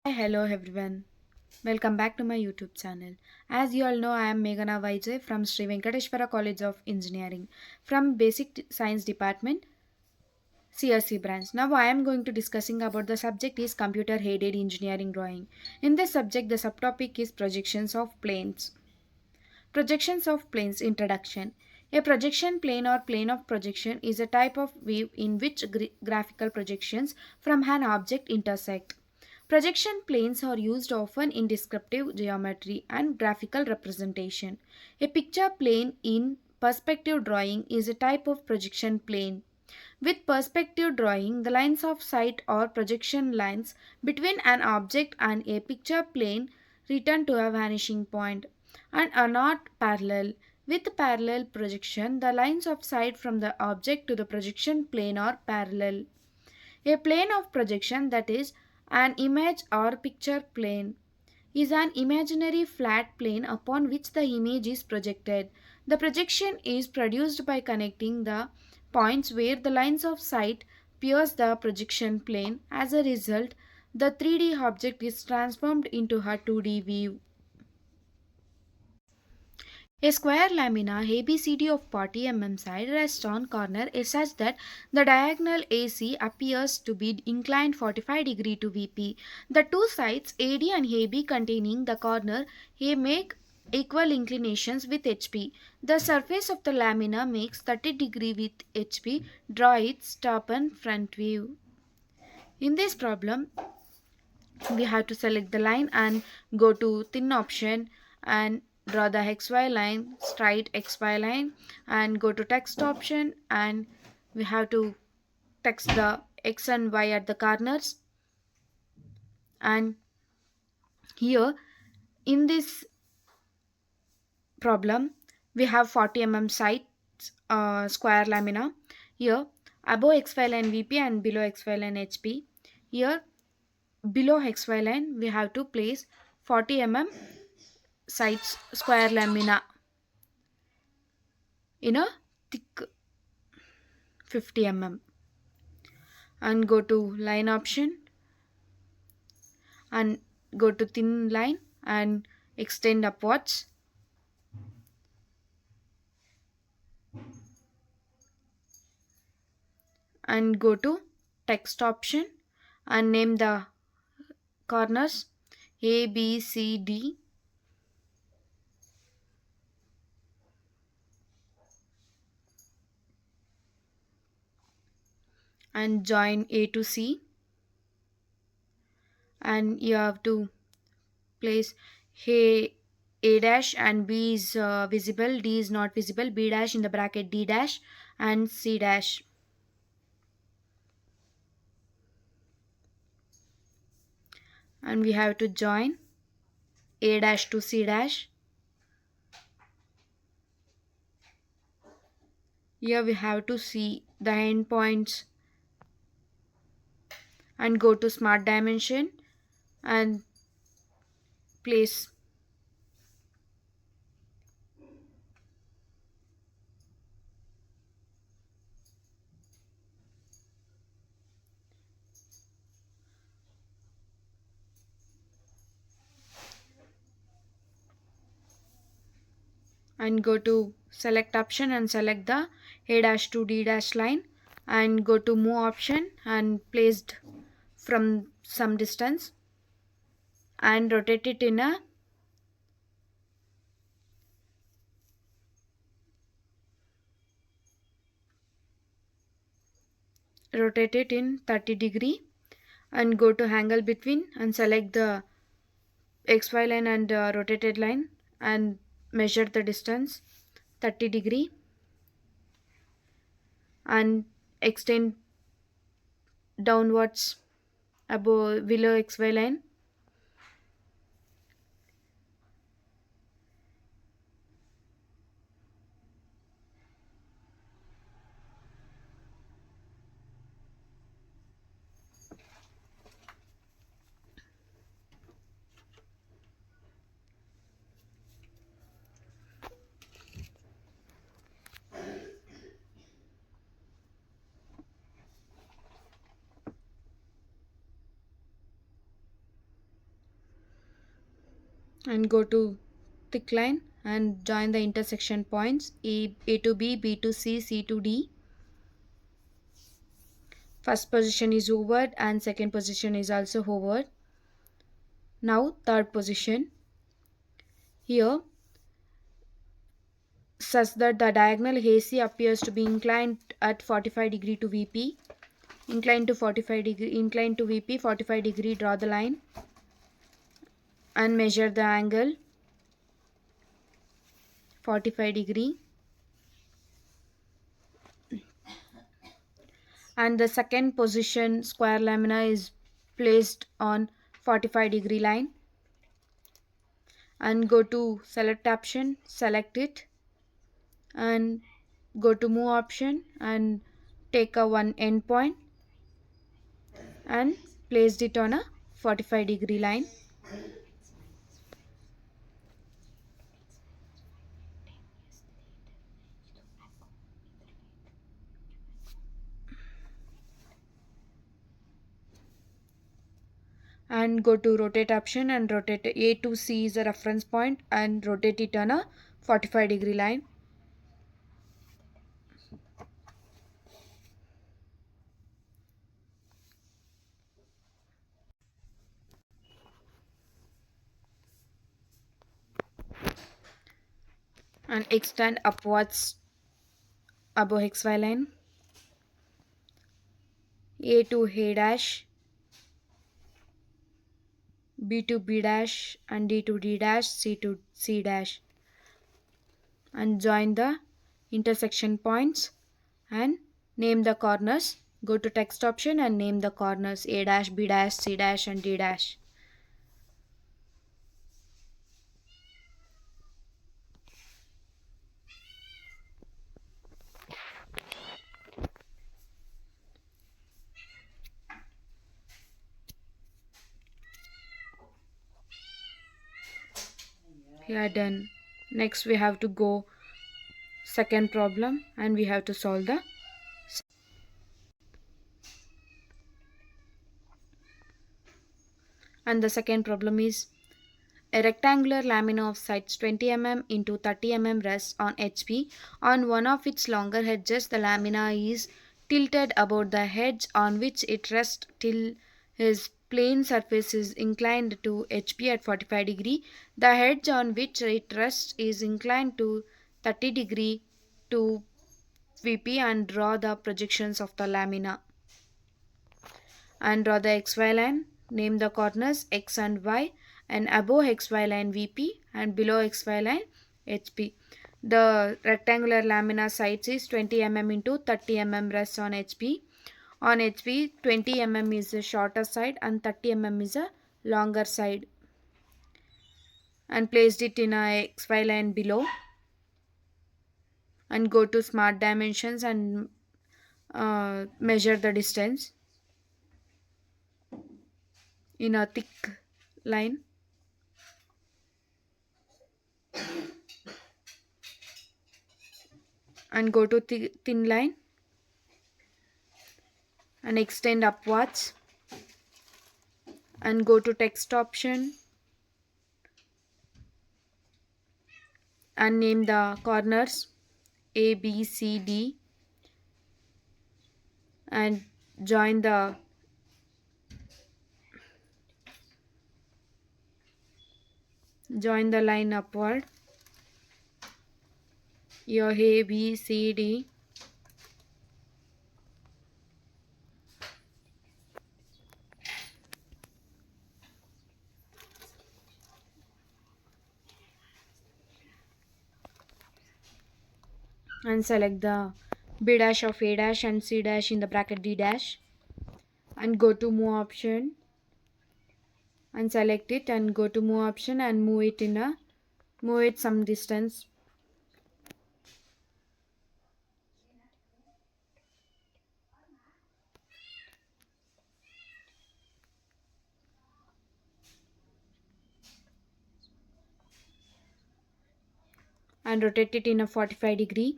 Hi, hello everyone. Welcome back to my YouTube channel. As you all know, I am Meghana Vijay from Sri Venkateshwara College of Engineering from Science Department, CSC branch. Now I am going to discussing about the subject is computer aided engineering drawing. In this subject, the subtopic is projections of planes. Projections of planes introduction. A projection plane or plane of projection is a type of view in which graphical projections from an object intersect. Projection planes are used often in descriptive geometry and graphical representation. A picture plane in perspective drawing is a type of projection plane. With perspective drawing, the lines of sight or projection lines between an object and a picture plane return to a vanishing point and are not parallel. With parallel projection, the lines of sight from the object to the projection plane are parallel. A plane of projection, that is, an image or picture plane, is an imaginary flat plane upon which the image is projected. The projection is produced by connecting the points where the lines of sight pierce the projection plane. As a result, the 3D object is transformed into a 2D view. A square lamina ABCD of 40 side rests on corner is such that the diagonal AC appears to be inclined 45 to VP. The two sides AD and AB containing the corner A make equal inclinations with HP. The surface of the lamina makes 30 with HP. Draw its top and front view. In this problem, we have to select the line and go to thin option and draw the xy line, straight xy line, and go to text option and we have to text the x and y at the corners. And here in this problem we have 40 sides, square lamina. Here above xy line VP and below xy line HP. Here below xy line we have to place 40 sides square lamina in a thick 50 and go to line option and go to thin line and extend upwards and go to text option and name the corners A, B, C, D and join A to C, and you have to place A dash and B is visible, D is not visible, B dash in the bracket D dash and C dash, and we have to join A dash to C dash. Here we have to see the endpoints and go to smart dimension and place and go to select option and select the A dash to D dash line and go to move option and placed from some distance and rotate it in 30 and go to angle between and select the xy line and rotated line and measure the distance 30 and extend downwards above below xy line and go to thick line and join the intersection points A to B, B to C, C to D. First position is hovered and second position is also hovered. Now third position. Here, such that the diagonal AC appears to be inclined at 45 degree to VP. Inclined to 45 degree, inclined to VP 45 degree, draw the line and measure the angle 45 degree. And the second position square lamina is placed on 45 degree line, and go to select option, select it and go to move option and take a one endpoint and placed it on a 45 degree line. And go to rotate option and rotate A to C is a reference point and rotate it on a 45 degree line. And extend upwards above XY line. A to A dash, B to B dash and D to D dash, C to C dash, and join the intersection points and name the corners. Go to text option and name the corners A dash, B dash, C dash and D dash. Here done. Next we have to go second problem and we have to solve the, and the second problem is a rectangular lamina of sides 20 mm into 30 mm rests on HP. On one of its longer edges, the lamina is tilted about the edge on which it rests till his plane surface is inclined to HP at 45 degree. The edge on which it rests is inclined to 30 degree to VP, and draw the projections of the lamina. And draw the XY line, name the corners X and Y, and above XY line VP and below XY line HP. The rectangular lamina size is 20 mm into 30 mm rests on HP. On HP, 20 mm is the shorter side and 30 mm is a longer side, and placed it in a XY line below, and go to smart dimensions and measure the distance in a thick line, and go to thin line and extend upwards, and go to text option and name the corners A, B, C, D, and join the line upward. Your A, B, C, D, and select the B dash of A dash and C dash in the bracket D dash, and go to move option and select it, and go to move option and move it some distance, and rotate it in a 45 degree,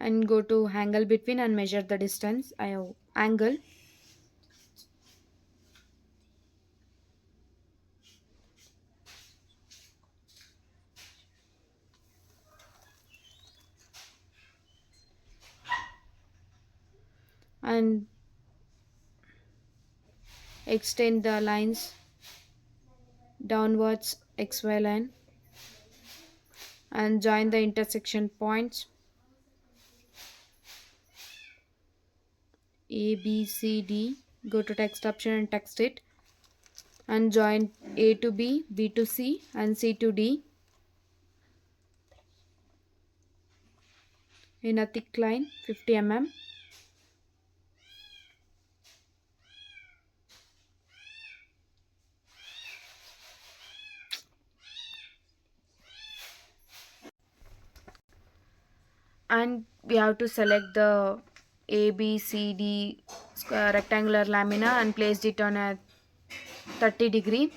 and go to angle between and measure the distance. I have angle, and extend the lines downwards xy line and join the intersection points A, B, C, D. Go to text option and text it and join A to B, B to C and C to D in a thick line 50 mm. And we have to select the A, B, C, D rectangular lamina and placed it on a 30 degree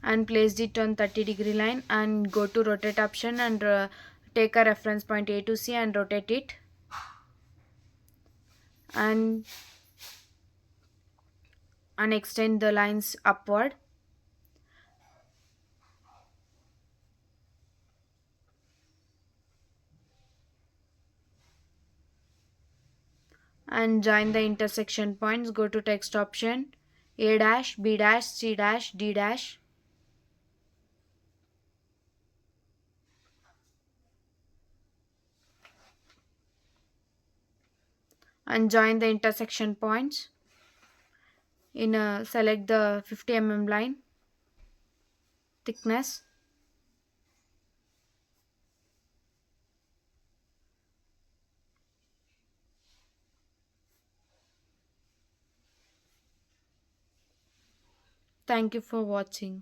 and placed it on 30-degree line and go to rotate option and take a reference point A to C and rotate it and extend the lines upward and join the intersection points. Go to text option A dash, B dash, C dash, D dash and join the intersection points in select the 50 line thickness. Thank you for watching.